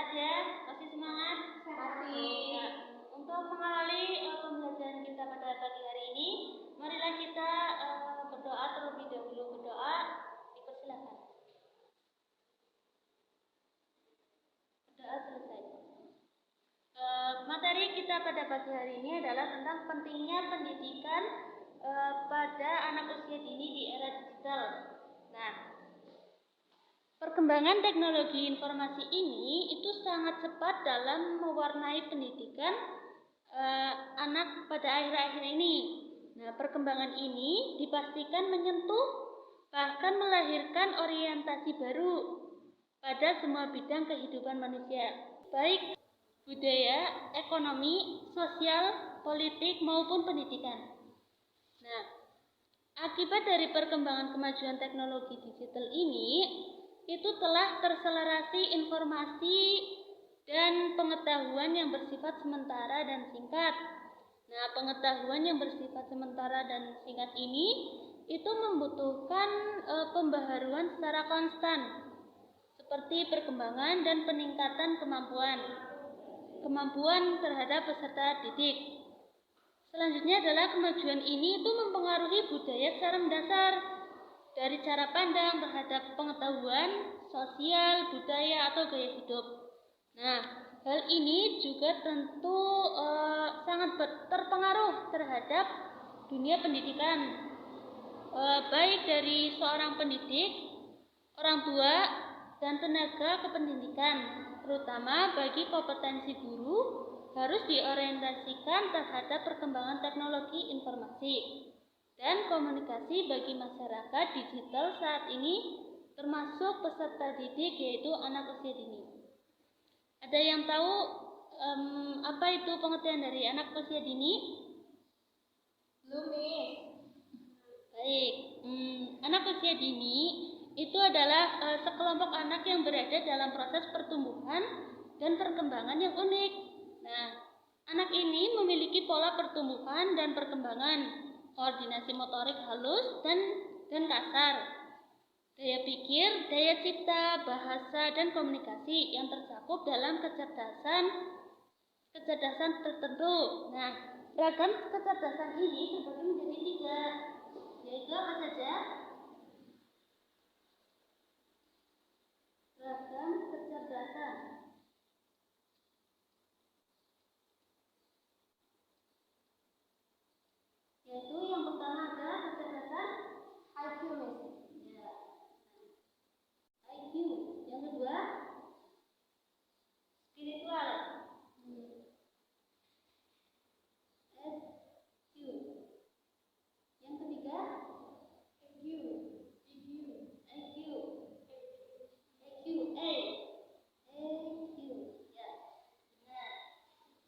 sehat ya? Masih semangat? Masih. Ya. Untuk mengawali pembelajaran kita pada pagi hari ini, marilah kita berdoa terlebih dahulu. Berdoa, dipersilakan. Berdoa selesai. Materi kita pada pagi hari ini adalah tentang pentingnya pendidikan pada anak usia dini di era digital. Nah, perkembangan teknologi informasi ini itu sangat cepat dalam mewarnai pendidikan anak pada akhir-akhir ini. Nah, perkembangan ini dipastikan menyentuh bahkan melahirkan orientasi baru pada semua bidang kehidupan manusia, baik budaya, ekonomi, sosial, politik maupun pendidikan. Nah, akibat dari perkembangan kemajuan teknologi digital ini, itu telah terselerasi informasi dan pengetahuan yang bersifat sementara dan singkat. Nah, pengetahuan yang bersifat sementara dan singkat ini itu membutuhkan pembaharuan secara konstan, seperti perkembangan dan peningkatan kemampuan terhadap peserta didik. Selanjutnya adalah kemajuan ini itu mempengaruhi budaya secara mendasar, dari cara pandang terhadap pengetahuan, sosial, budaya, atau gaya hidup. Nah, hal ini juga tentu sangat terpengaruh terhadap dunia pendidikan, baik dari seorang pendidik, orang tua, dan tenaga kependidikan, terutama bagi kompetensi guru harus diorientasikan terhadap perkembangan teknologi informasi dan komunikasi bagi masyarakat digital saat ini, termasuk peserta didik yaitu anak usia dini. Ada yang tahu apa itu pengertian dari anak usia dini? Belum, Miss. Baik, anak usia dini itu adalah sekelompok anak yang berada dalam proses pertumbuhan dan perkembangan yang unik. Nah, anak ini memiliki pola pertumbuhan dan perkembangan, koordinasi motorik halus dan kasar, daya pikir, daya cipta, bahasa, dan komunikasi yang tercakup dalam kecerdasan tertentu. Nah, ragam kecerdasan ini terbagi menjadi 3, yaitu apa saja? Ragam kecerdasan. Yaitu yang pertama ada kecerdasan IQ, ya. IQ. Yang kedua spiritual. SQ. Yang ketiga EQ. EQ. EQA. EQ. Ya.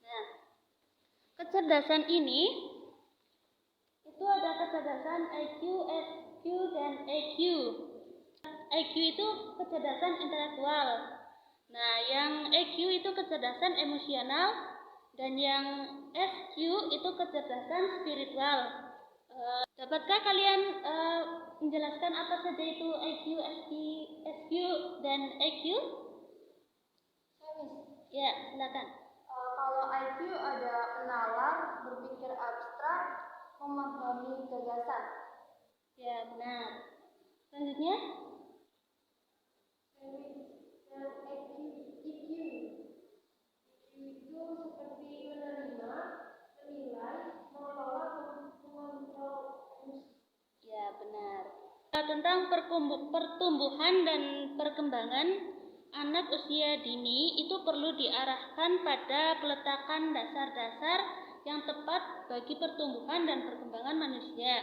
Nah, kecerdasan ini itu ada kecerdasan IQ, SQ, dan EQ. IQ itu kecerdasan intelektual. Nah, yang EQ itu kecerdasan emosional, dan yang SQ itu kecerdasan spiritual. Dapatkah kalian menjelaskan apa saja itu IQ, SQ, dan EQ? Ya, silakan. Kalau IQ ada penalar, berpikir abstrak, memahami gagasan. Ya, benar. Selanjutnya, EQ itu seperti menerima, menilai, mengelola, mengontrol emosi. ya, benar. Tentang pertumbuhan dan perkembangan anak usia dini itu perlu diarahkan pada peletakan dasar-dasar yang tepat bagi pertumbuhan dan perkembangan manusia.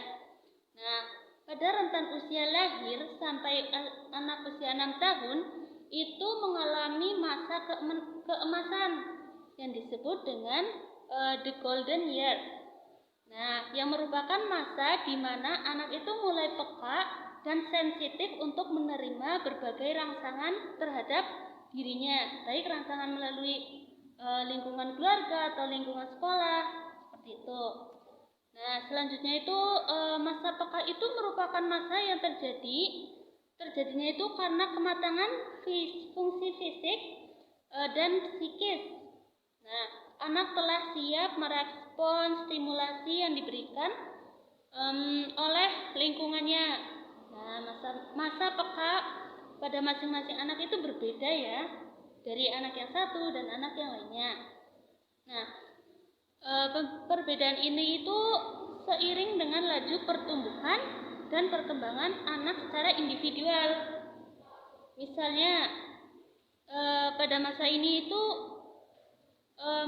Nah, pada rentan usia lahir sampai anak usia 6 tahun itu mengalami masa keemasan yang disebut dengan the golden year. Nah, yang merupakan masa di mana anak itu mulai peka dan sensitif untuk menerima berbagai rangsangan terhadap dirinya, baik rangsangan melalui lingkungan keluarga atau lingkungan sekolah, seperti itu. Nah, selanjutnya itu masa peka itu merupakan masa yang terjadinya itu karena kematangan fungsi fisik dan psikis. Nah, anak telah siap merespons stimulasi yang diberikan oleh lingkungannya. Nah, masa peka pada masing-masing anak itu berbeda ya, dari anak yang satu dan anak yang lainnya. Nah, perbedaan ini itu seiring dengan laju pertumbuhan dan perkembangan anak secara individual. Misalnya, pada masa ini itu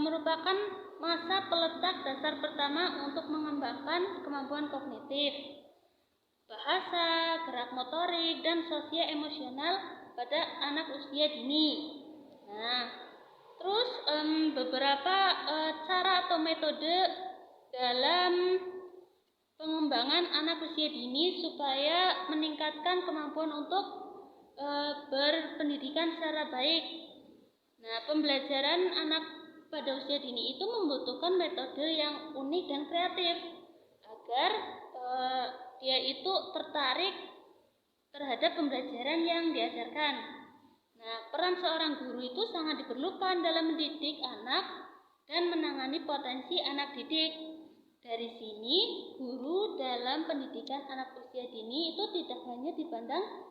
merupakan masa peletak dasar pertama untuk mengembangkan kemampuan kognitif, bahasa, gerak motorik, dan sosial emosional pada anak usia dini. Nah, terus beberapa cara atau metode dalam pengembangan anak usia dini supaya meningkatkan kemampuan untuk berpendidikan secara baik. Nah, pembelajaran anak pada usia dini itu membutuhkan metode yang unik dan kreatif agar dia itu tertarik terhadap pembelajaran yang diajarkan. Nah, peran seorang guru itu sangat diperlukan dalam mendidik anak dan menangani potensi anak didik. Dari sini, guru dalam pendidikan anak usia dini itu tidak hanya dipandang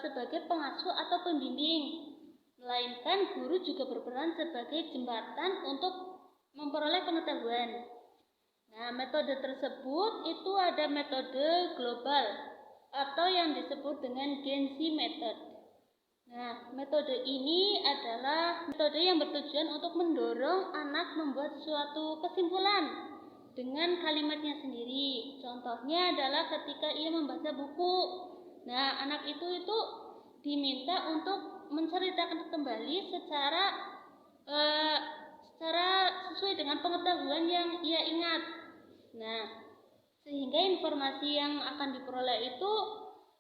sebagai pengasuh atau pembimbing, melainkan guru juga berperan sebagai jembatan untuk memperoleh pengetahuan. Nah, metode tersebut itu ada metode global atau yang disebut dengan Gen Z method. Nah, metode ini adalah metode yang bertujuan untuk mendorong anak membuat suatu kesimpulan dengan kalimatnya sendiri. Contohnya adalah ketika ia membaca buku. Nah, anak itu diminta untuk menceritakan kembali secara sesuai dengan pengetahuan yang ia ingat. Nah, sehingga informasi yang akan diperoleh itu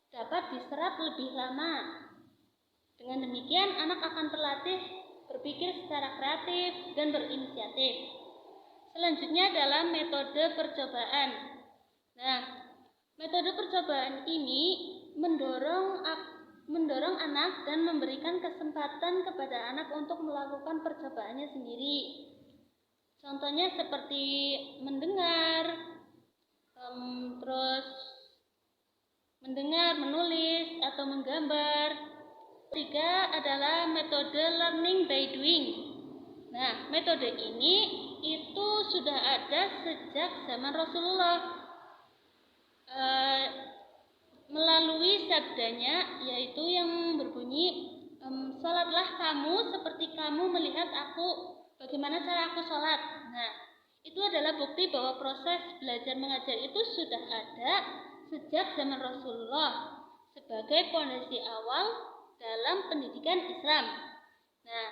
dapat diserap lebih lama. Dengan demikian, anak akan terlatih berpikir secara kreatif dan berinisiatif. Selanjutnya adalah metode percobaan. Nah, metode percobaan ini mendorong anak dan memberikan kesempatan kepada anak untuk melakukan percobaannya sendiri. Contohnya seperti mendengar, menulis, atau menggambar. Ketiga adalah metode learning by doing. Nah, metode ini itu sudah ada sejak zaman Rasulullah. Melalui sabdanya, yaitu yang berbunyi, "Salatlah kamu seperti kamu melihat aku, bagaimana cara aku salat." Nah, itu adalah bukti bahwa proses belajar mengajar itu sudah ada sejak zaman Rasulullah sebagai fondasi awal dalam pendidikan Islam. Nah,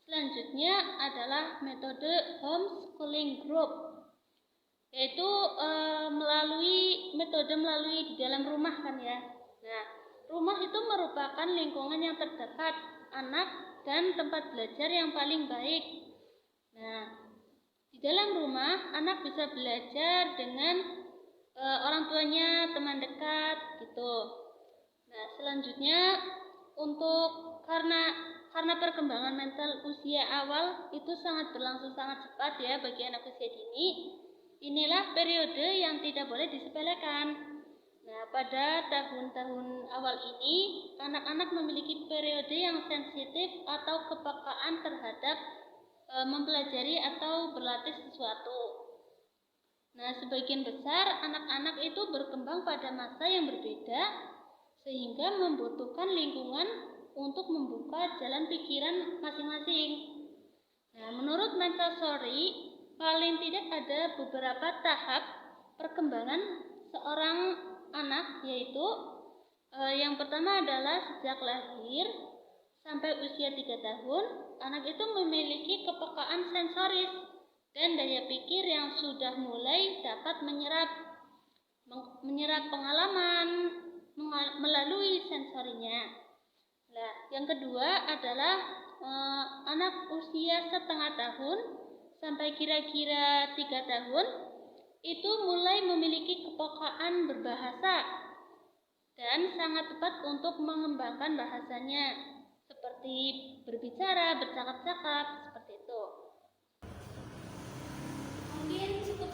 selanjutnya adalah metode homeschooling group, yaitu melalui di dalam rumah kan ya. Nah, rumah itu merupakan lingkungan yang terdekat anak dan tempat belajar yang paling baik. Nah, di dalam rumah anak bisa belajar dengan orang tuanya, teman dekat gitu. Nah, selanjutnya karena perkembangan mental usia awal itu berlangsung sangat cepat ya bagi anak usia dini. Inilah periode yang tidak boleh disepelekan. Nah, pada tahun-tahun awal ini, anak-anak memiliki periode yang sensitif atau kepekaan terhadap mempelajari atau berlatih sesuatu. Nah, sebagian besar anak-anak itu berkembang pada masa yang berbeda, sehingga membutuhkan lingkungan untuk membuka jalan pikiran masing-masing. Nah, menurut Montessori, paling tidak ada beberapa tahap perkembangan seorang anak, yaitu yang pertama adalah sejak lahir sampai usia 3 tahun, anak itu memiliki kepekaan sensoris dan daya pikir yang sudah mulai dapat menyerap pengalaman melalui sensorinya. Nah, yang kedua adalah anak usia setengah tahun sampai kira-kira 3 tahun itu mulai memiliki kepekaan berbahasa dan sangat tepat untuk mengembangkan bahasanya, seperti seperti berbicara, bercakap-cakap, seperti itu. Mungkin cukup